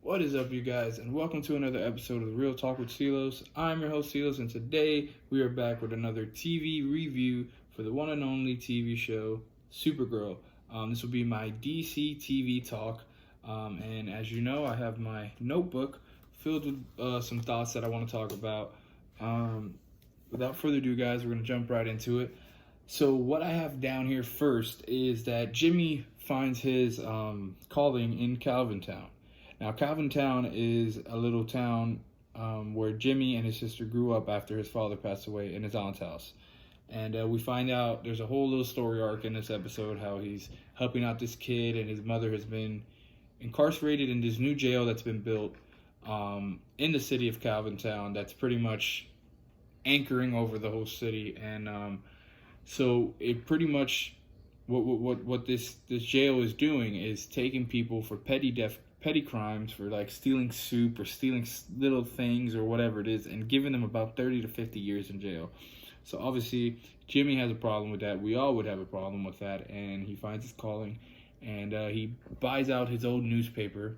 What is up, you guys, and welcome to another episode of the Real Talk with Silos. I'm your host, Silos, and today we are back with another TV review for the one and only TV show, Supergirl. This will be my DC TV talk, and as you know, I have my notebook filled with some thoughts that I want to talk about. Without further ado, guys, we're going to jump right into it. So what I have down here first is that Jimmy finds his calling in Calvintown. Now, Calvintown is a little town where Jimmy and his sister grew up after his father passed away in his aunt's house. And we find out there's a whole little story arc in this episode, how he's helping out this kid and his mother has been incarcerated in this new jail that's been built in the city of Calvintown that's pretty much anchoring over the whole city. And so it pretty much, what this jail is doing is taking people for petty crimes, for like stealing soup or stealing little things or whatever it is, and giving them about 30 to 50 years in jail. So obviously Jimmy has a problem with that. We all would have a problem with that. And he finds his calling, and he buys out his old newspaper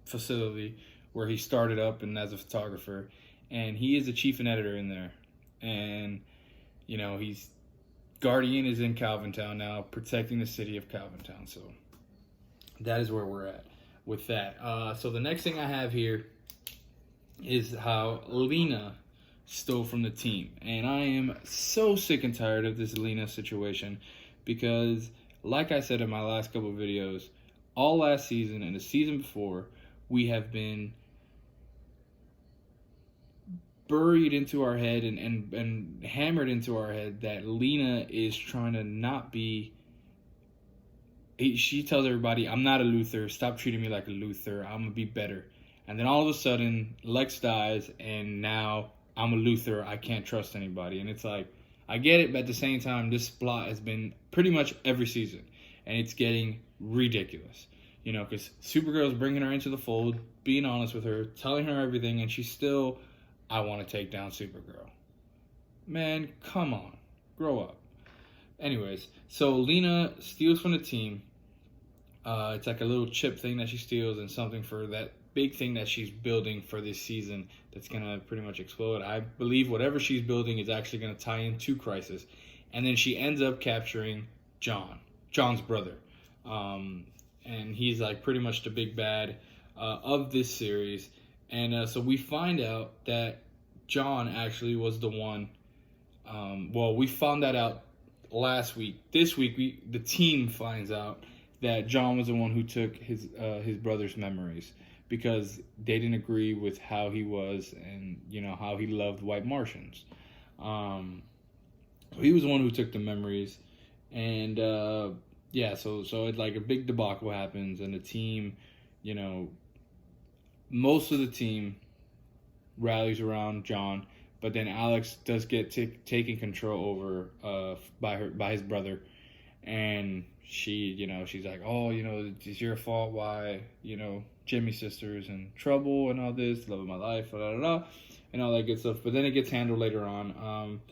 facility where he started up and as a photographer, and he is the chief and editor in there. And you know, he's Guardian is in Calvintown now, protecting the city of Calvintown. So that is where we're at with that. So the next thing I have here is how Lena stole from the team. And I am so sick and tired of this Lena situation because, like I said in my last couple of videos, all last season and the season before, we have been buried into our head and hammered into our head that Lena is trying to not be. She tells everybody, I'm not a Luthor, stop treating me like a Luthor, I'm gonna be better. And then all of a sudden Lex dies and now I'm a Luthor, I can't trust anybody. And it's like, I get it, but at the same time, this plot has been pretty much every season and it's getting ridiculous, you know, because Supergirl's bringing her into the fold, being honest with her, telling her everything, and she's still, I want to take down Supergirl. Man, come on. Grow up. Anyways, so Lena steals from the team. It's like a little chip thing that she steals and something for that big thing that she's building for this season that's going to pretty much explode. I believe whatever she's building is actually going to tie into Crisis. And then she ends up capturing John's brother. And he's like pretty much the big bad of this series. And so we find out that John actually was the one. We found that out last week. This week, the team finds out that John was the one who took his brother's memories because they didn't agree with how he was and, you know, how he loved white Martians. So he was the one who took the memories. And so it's like a big debacle happens, and the team, you know, most of the team rallies around John, but then Alex does get taken control over by his brother, and she's like, oh, you know, it's your fault why, you know, Jimmy's sister's in trouble and all this, love of my life, and all that good stuff. But then it gets handled later on.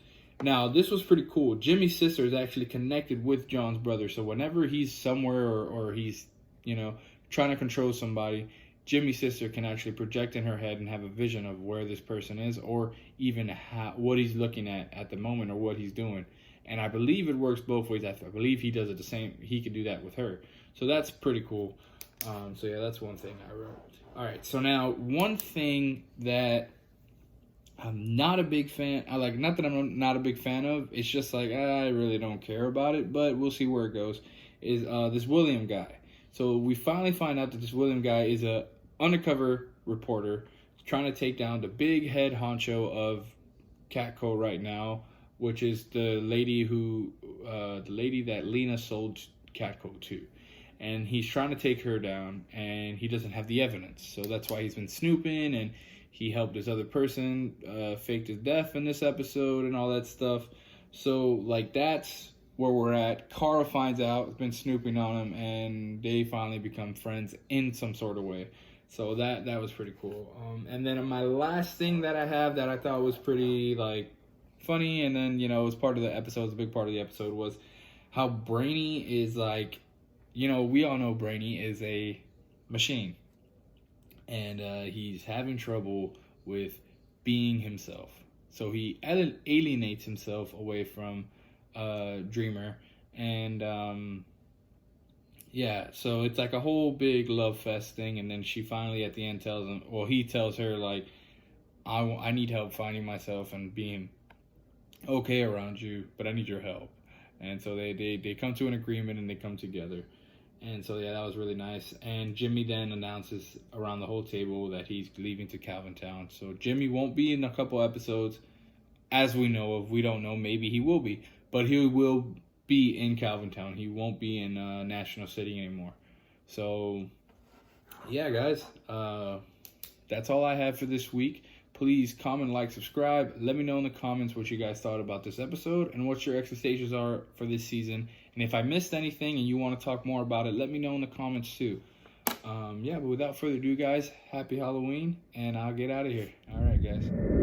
Now this was pretty cool. Jimmy's sister is actually connected with John's brother, so whenever he's somewhere or he's, you know, trying to control somebody, Jimmy's sister can actually project in her head and have a vision of where this person is, or even what he's looking at the moment, or what he's doing. And I believe it works both ways. I believe he does it the same. He could do that with her. So that's pretty cool. So yeah, that's one thing I wrote. All right. So now one thing that I'm not a big fan. Not that I'm not a big fan of. It's just like I really don't care about it. But we'll see where it goes. Is this William guy? So we finally find out that this William guy is a undercover reporter trying to take down the big head honcho of Catco right now, which is the lady that Lena sold Catco to. And he's trying to take her down, and he doesn't have the evidence. So that's why he's been snooping, and he helped this other person fake his death in this episode and all that stuff. So, like, that's where we're at. Kara finds out, has been snooping on him, and they finally become friends in some sort of way. So that was pretty cool. And then my last thing that I have that I thought was pretty, like, funny, and then, you know, it was part of the episode, it was a big part of the episode, was how Brainy is, like, we all know Brainy is a machine, and he's having trouble with being himself. So he alienates himself away from Dreamer, and yeah, so it's like a whole big love fest thing, and then she finally at the end tells him, well, he tells her like, I need help finding myself and being okay around you, but I need your help. And so they come to an agreement and they come together. And so yeah, that was really nice. And Jimmy then announces around the whole table that he's leaving to Calvin Town. So Jimmy won't be in a couple episodes, as we know of. We don't know. Maybe he will be, but he will be in Calvin Town. He won't be in National City anymore. So yeah, guys, that's all I have for this week. Please comment, like, subscribe. Let me know in the comments what you guys thought about this episode and what your expectations are for this season. And if I missed anything and you want to talk more about it, let me know in the comments too. Yeah, but without further ado, guys, happy Halloween, and I'll get out of here. All right, guys.